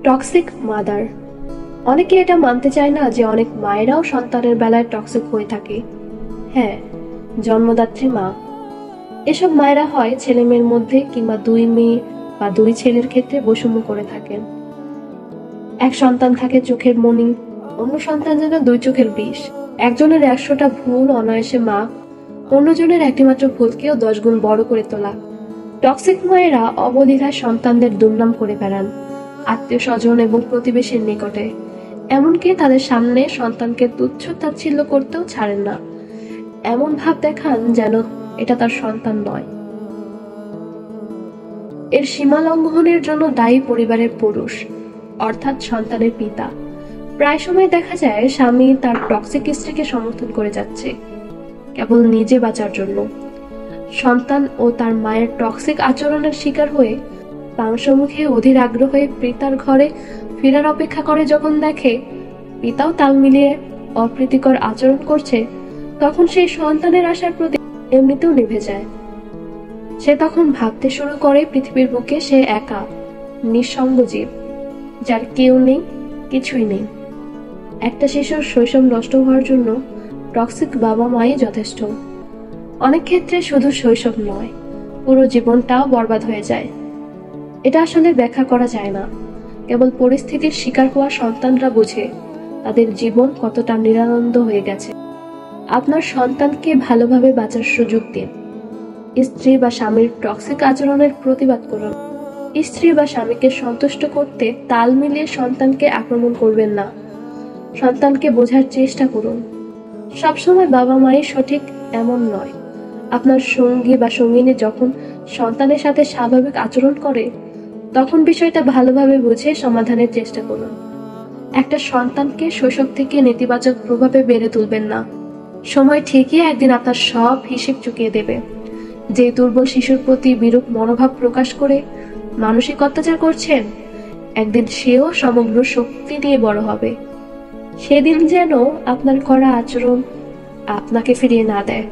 Toxic mother. অনেকে এটা মানতে চায় না যে অনেক মায়েরাও সন্তানের বেলায় টক্সিক হয়ে থাকে। হ্যাঁ, জন্মদাত্রী মা। এসব মায়েরা হয় ছেলে মেয়ের মধ্যে কিংবা দুই মেয়ে বা দুই ছেলের ক্ষেত্রে বৈষম্য করে থাকেন। এক সন্তান থাকে চোখের মণি, অন্য সন্তান যেন দুই চোখের বিষ। একজনের 100টা ভুল অনায়াসে মাপ, অন্যজনের একটিমাত্র ভুলকেও 10 গুণ বড় করে তোলা। টক্সিক মায়েরা অবলীলায় সন্তানদের দুর্নাম করে বেড়ান আত্মীয় স্বজন এবং প্রতিবেশীর নিকটে। এমনকি তাদের সামনে সন্তানকে তুচ্ছ তাচ্ছিল্য করতেও ছাড়েন না। এমন ভাব দেখান যেন এটা তার সন্তান নয়। এর সীমা লঙ্ঘনের জন্য দায়ী পরিবারের পুরুষ, অর্থাৎ সন্তানের পিতা। প্রায় সময় দেখা যায় স্বামী তার টক্সিক স্ত্রীকে সমর্থন করে যাচ্ছে কেবল নিজে বাঁচার জন্য। সন্তান ও তার মায়ের টক্সিক আচরণের শিকার হয়ে পাংশমুখে অধীর আগ্রহে পিতার ঘরে ফেরার অপেক্ষা করে যখন দেখে পিতাও তাল মিলিয়ে অপ্রীতিকর আচরণ করছে, তখন সেই সন্তানের আশার প্রতি এমনিতেও নিভে যায়। সে তখন ভাবতে শুরু করে পৃথিবীর বুকে সে একা নিঃসঙ্গ জীব, যার কেউ নেই, কিছুই নেই। একটা শিশুর শৈশব নষ্ট হওয়ার জন্য টক্সিক বাবা মাই যথেষ্ট। অনেক ক্ষেত্রে শুধু শৈশব নয়, পুরো জীবনটাও বরবাদ হয়ে যায়। এটা আসলে ব্যাখ্যা করা যায় না। কেবল পরিস্থিতির শিকার হওয়া সন্তানরা বুঝে তাদের জীবন কতটা নিরানন্দ হয়ে গেছে। আপনার সন্তানকে ভালোভাবে বাঁচার সুযোগ দিন। স্ত্রী বা স্বামীর টক্সিক আচরণের প্রতিবাদ করুন। স্ত্রী বা স্বামীকে সন্তুষ্ট করতে তাল মিলিয়ে সন্তানকে আক্রমণ করবেন না। সন্তানকে বোঝার চেষ্টা করুন। সবসময় বাবা মাই সঠিক এমন নয়। আপনার সঙ্গী বা সঙ্গিনী যখন সন্তানের সাথে স্বাভাবিক আচরণ করে, তখন বিষয়টা ভালোভাবে বুঝে সমাধানের চেষ্টা করুন। একটা সন্তানকে শৈশব থেকে নেতিবাচক প্রভাবে বেড়ে তুলবেন না। সময় ঠিকই একদিন আপনার সব হিসেব চুকিয়ে দেবে। যে দুর্বল শিশুর প্রতি বিরূপ মনোভাব প্রকাশ করে মানসিক অত্যাচার করছেন, একদিন সেও সমগ্র শক্তি নিয়ে বড় হবে। সেদিন যেন আপনার করা আচরণ আপনাকে ফিরিয়ে না দেয়।